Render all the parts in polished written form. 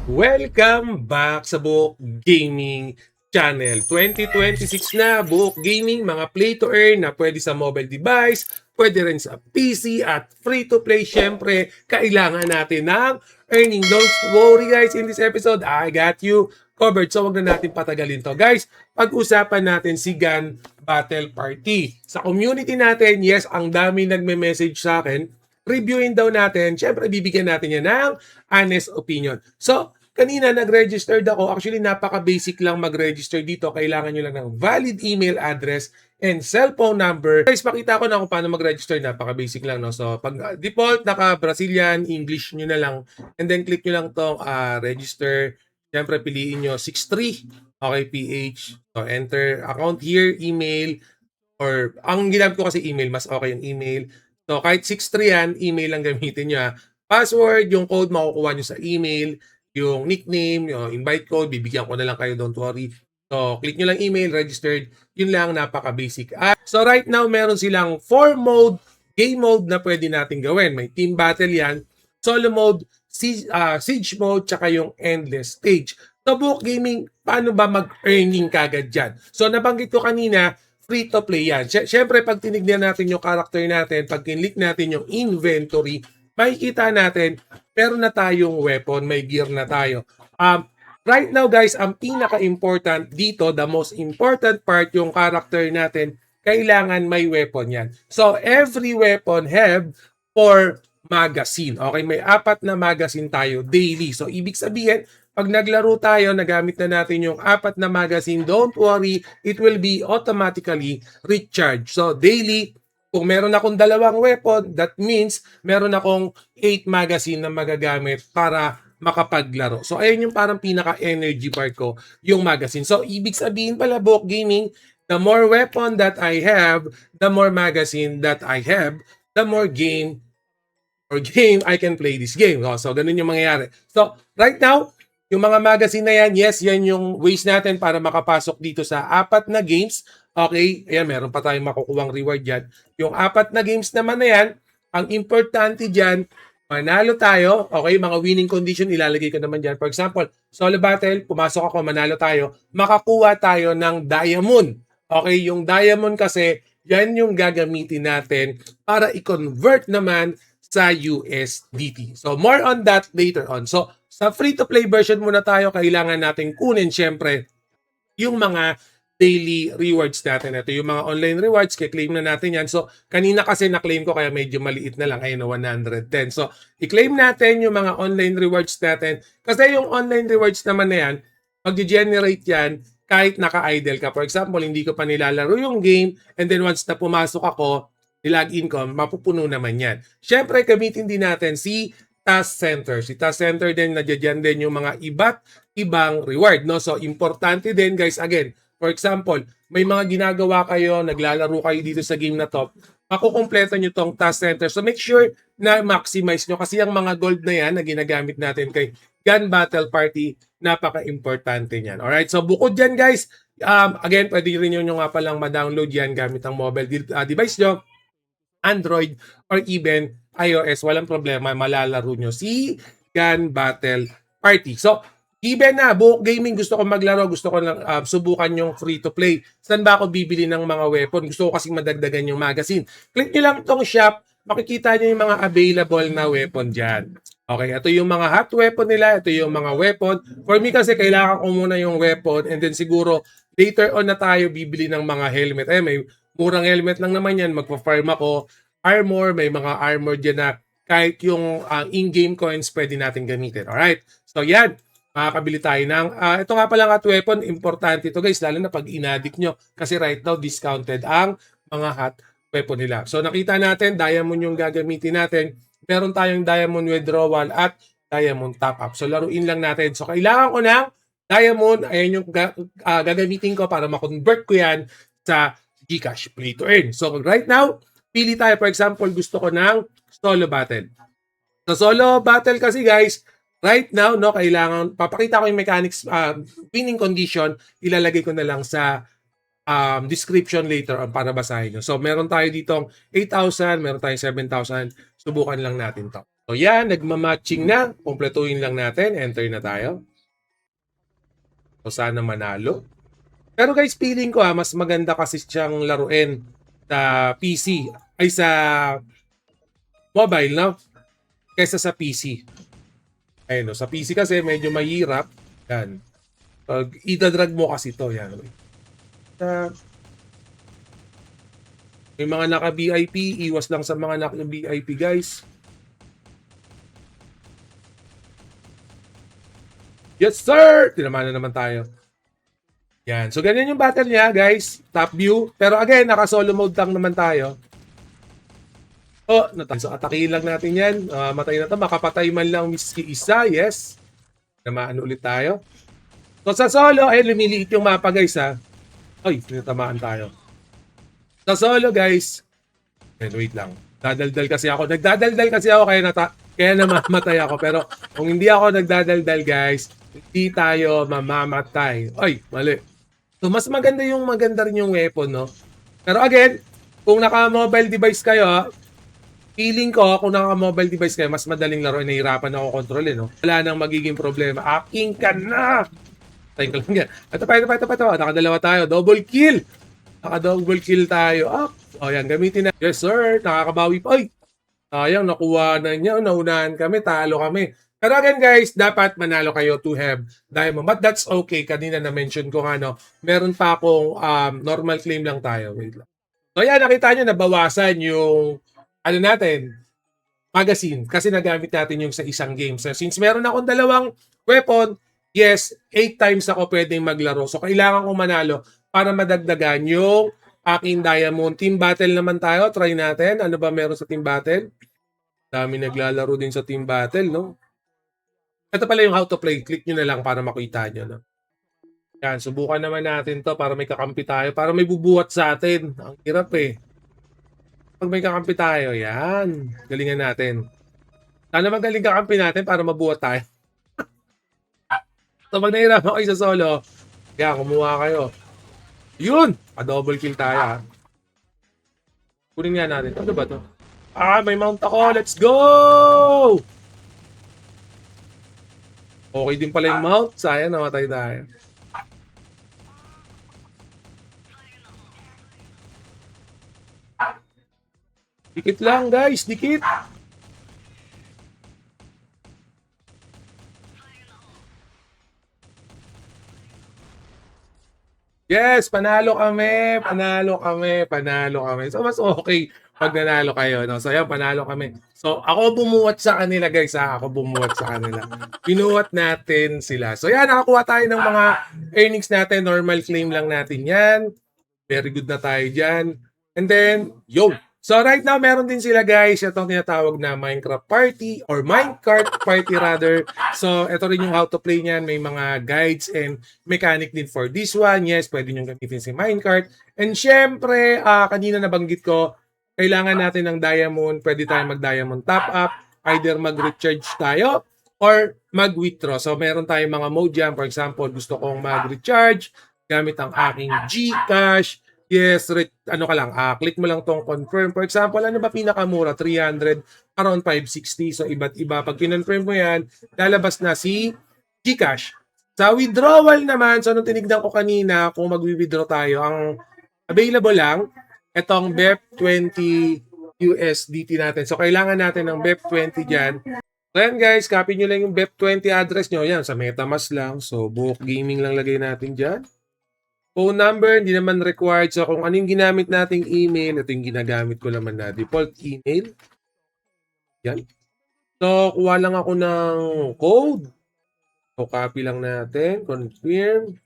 Welcome back sa Buhok Gaming Channel. 2026 na, Buhok Gaming, mga play to earn na pwede sa mobile device, pwede rin sa PC at free to play. Syempre, kailangan natin ng earning. Don't worry guys, in this episode, I got you covered. So wag na natin patagalin to. Guys, pag-usapan natin si Gun Battle Party. Sa community natin, yes, ang dami nagme-message sa akin. Reviewin daw natin. Syempre, bibigyan natin yan ng honest opinion. So, kanina nag-registered ako. Actually, napaka-basic lang mag-register dito. Kailangan nyo lang ng valid email address and cellphone number. Guys, pakita ko na kung paano mag-register. Napaka-basic lang, no? So, pag default, naka-Brazilian, English nyo na lang. And then, click nyo lang tong register. Siyempre, piliin nyo 63. Okay, PH. So, enter account here, email. Or, ang ginamit ko kasi email, mas okay yung email. So, kahit 63 yan, email lang gamitin nyo. Password, yung code makukuha nyo sa email. Yung nickname, yung invite code, bibigyan ko na lang kayo, don't worry. So, click nyo lang email, registered. Yun lang, napaka-basic. So, right now, meron silang 4 mode, game mode na pwede natin gawin. May team battle yan, solo mode, siege mode, tsaka yung endless stage. So, Buhok Gaming, paano ba mag-earning kagad dyan? So, nabanggit ko kanina, free to play yan. Siyempre, pag tinignan natin yung character natin, pag kinlik natin yung inventory, makikita natin, meron na tayong weapon, may gear na tayo. Right now guys, ang pinaka-important dito, the most important part, yung character natin, kailangan may weapon yan. So, every weapon have 4 magazine. Okay, may 4 na magazine tayo daily. So, ibig sabihin, pag naglaro tayo, nagamit na natin yung 4 na magazine, don't worry, it will be automatically recharged. So, daily, kung meron akong 2 weapon, that means meron akong 8 magazine na magagamit para makapaglaro. So, ayun yung parang pinaka-energy part ko, yung magazine. So, ibig sabihin pala, Buhok Gaming, the more weapon that I have, the more magazine that I have, the more game I can play this game. So, ganun yung mangyayari. So, right now, yung mga magazine na yan, yes, yan yung ways natin para makapasok dito sa 4 na games. Okay, ayan, meron pa tayong makukuhang reward dyan. Yung 4 na games naman na yan, ang importante dyan, manalo tayo. Okay, mga winning condition, ilalagay ko naman dyan. For example, solo battle, pumasok ako, manalo tayo, makakuha tayo ng diamond. Okay, yung diamond kasi, yan yung gagamitin natin para i-convert naman sa USDT. So, more on that later on. So, sa free-to-play version muna tayo, kailangan natin kunin syempre yung mga daily rewards natin. Ito yung mga online rewards, kiklaim na natin yan. So, kanina kasi na-claim ko kaya medyo maliit na lang. Ayun na 110. So, i-claim natin yung mga online rewards natin. Kasi yung online rewards naman na yan, mag-generate yan kahit naka-idle ka. For example, hindi ko pa nilalaro yung game and then once na pumasok ako, nilagin ko, mapupuno naman yan. Syempre, gamitin din natin si Task Center. Si Task Center din, nadyan din yung mga iba't ibang reward. No? So, importante din guys, again, for example, may mga ginagawa kayo, naglalaro kayo dito sa game na to, makukumpleto nyo tong Task Center. So, make sure na maximize nyo kasi yung mga gold na yan na ginagamit natin kay Gun Battle Party, napaka-importante niyan. Alright, so bukod dyan guys, again, pwede rin nyo nga palang ma-download yan gamit ang mobile device nyo, Android, or even iOS, walang problema, malalaro nyo si Gun Battle Party. So, even na, Buhok Gaming, gusto ko maglaro, gusto ko lang subukan yung free-to-play. Saan ba ako bibili ng mga weapon? Gusto ko kasing madagdagan yung magazine. Click nyo lang tong shop, makikita nyo yung mga available na weapon dyan. Okay, ito yung mga hot weapon nila, ito yung mga weapon. For me kasi, kailangan ko muna yung weapon and then siguro, later on na tayo bibili ng mga helmet. May murang helmet lang naman yan, magpa-farm ako. Armor, may mga armor dyan na kahit yung in-game coins pwede natin gamitin. Alright, so yan, makakabili tayo ng, ito nga pala hot weapon, importante ito guys, lalo na pag in-addict nyo. Kasi right now, discounted ang mga hot weapon nila. So nakita natin, diamond yung gagamitin natin. Meron tayong diamond withdrawal at diamond top-up. So laruin lang natin. So kailangan ko ng diamond, ayan yung gagamitin ko para ma-convert ko yan sa GCash Play to Earn. So right now, pili tayo. For example, gusto ko ng solo battle. Sa solo battle kasi guys, right now, no, kailangan, papakita ko yung mechanics, winning condition, ilalagay ko na lang sa description later on para basahin nyo. So, meron tayo ditong 8,000, meron tayong 7,000. So, Subukan lang natin to. So yan, nagmamatching na. Kumpletuhin lang natin. Enter na tayo. So sana manalo. Pero guys, feeling ko mas maganda kasi siyang laruin sa PC. Ay sa mobile, no? Kaysa sa PC. Ayun, no? Sa PC kasi medyo mahirap. Yan. Pag itadrag mo kasi to, yan. May mga naka-VIP, iwas lang sa mga naka-VIP, guys. Yes, sir! Tinamanan naman tayo. Yan. So, ganyan yung battle niya, guys. Top view. Pero again, naka-solo mode lang naman tayo. Oh, so atakihin lang natin yan. Matay na to. Makapatay man lang miski isa. Yes. Tamaan ulit tayo. So, sa solo, lumiliit yung mapa, guys, ha. Ay, tinatamaan tayo. Sa solo, guys. Wait lang. Nagdadaldal kasi ako kaya namamatay ako. Pero kung hindi ako nagdadaldal, guys, hindi tayo mamamatay. Ay, mali. So, mas maganda rin yung weapon, no? Pero again, kung naka-mobile device kayo, feeling ko, kung naka-mobile device kayo, mas madaling laro, nahihirapan ako kontrolin, no? Wala nang magiging problema. Aking ka na! Tayo ko lang yan. Ito pa. Nakadalawa tayo. Double kill! Naka-double kill tayo. O yan, gamitin na. Yes, sir. Nakakabawi pa. Ay! Sayang, nakuha na niya. Naunahan kami, talo kami. Pero again guys, dapat manalo kayo to have diamond. But that's okay. Kanina na-mention ko nga, no, meron pa akong normal claim lang tayo. Wait lang. So yan, nakita nyo, nabawasan yung natin, magazine. Kasi nagamit natin yung sa isang game. So since meron akong dalawang weapon, yes, 8 times ako pwedeng maglaro. So kailangan ko manalo para madagdagan yung aking diamond. Team battle naman tayo. Try natin. Ano ba meron sa team battle? Dami naglalaro din sa team battle, no? Ito pala yung how to play. Click nyo na lang para makita nyo. No? Yan, subukan naman natin to para may kakampi tayo. Para may bubuhat sa atin. Ang hirap eh. Pag may kakampi tayo, yan. Galingan natin. Sana magaling kakampi natin para mabuhat tayo. So pag nahirapan kayo sa solo, yan, kumuha kayo. Yun! Pa-double kill tayo ha. Kunin nga natin. Ano ba to? May mount ako. Let's go! Okay din pala yung mount. Sayang, namatay tayo. Dikit lang, guys. Dikit. Yes, panalo kami. So, mas okay pag nanalo kayo. No? So, yan, panalo kami. So, ako bumuhat sa kanila, guys. Pinuhat natin sila. So, yan, nakakuha tayo ng mga earnings natin. Normal claim lang natin yan. Very good na tayo dyan. And then, yo. So, right now, meron din sila, guys. Itong tinatawag na Minecraft Party or Minecart Party rather. So, ito rin yung how to play niyan. May mga guides and mechanic din for this one. Yes, pwede nyo gamitin si Minecart. And syempre, kanina nabanggit ko, kailangan natin ng diamond. Pwede tayo mag-diamond top up. Either mag-recharge tayo or mag-withdraw. So, meron tayong mga mode dyan. For example, gusto kong mag-recharge gamit ang aking GCash. Yes, click mo lang tong confirm. For example, ano ba pinakamura? 300, around 560. So, iba't iba. Pag kinonfirm mo yan, lalabas na si GCash. Sa withdrawal naman, so nung tinignan ko kanina, kung mag-withdraw tayo, ang available lang, itong BEP20 USDT natin. So, kailangan natin ng BEP20 dyan. So, yan guys, copy nyo lang yung BEP20 address nyo. Yan, sa MetaMask lang. So, Buhok Gaming lang lagay natin dyan. Phone number, hindi naman required. So, kung ano yung ginamit nating email, ito yung ginagamit ko naman na default email. Yan. So, kuha lang ako ng code. So, copy lang natin. Confirm.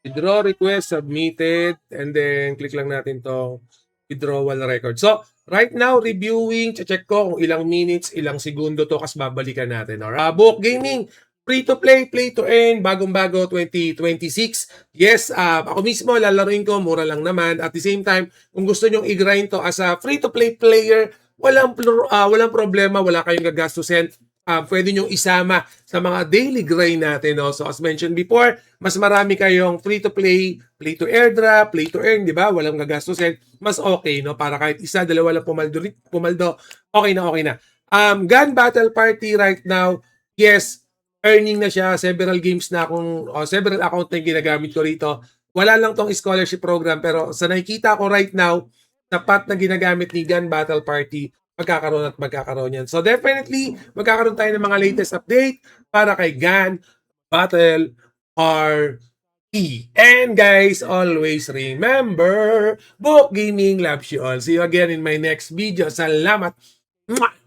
Withdraw request submitted. And then, click lang natin itong withdrawal record. So, right now, reviewing. Check ko kung ilang minutes, ilang segundo to kasi babalikan natin. Alright. Buhok Gaming. Free to play, play to earn, bagong-bago 2026. Yes, ako mismo lalaruin ko, mura lang naman. At the same time, kung gusto nyong i-grind to as a free to play player, walang problema, wala kayong gagastusin. pwede nyong isama sa mga daily grind natin. No? So as mentioned before, mas marami kayong free-to-play, play-to-airdrop, play-to-earn, di ba? Walang gagastusin. Mas okay, no? Para kahit isa, dalawa lang pumaldo, okay na, okay na. Gun Battle Party right now, yes, earning na siya. Several games na akong, several account na yung ginagamit ko rito. Wala lang tong scholarship program, pero sa nakikita ko right now, tapat na ginagamit ni Gun Battle Party, magkakaroon at magkakaroon yan. So definitely, magkakaroon tayo ng mga latest update para kay Gun Battle Party. And guys, always remember, Book Gaming loves you all. See you again in my next video. Salamat! Mwah!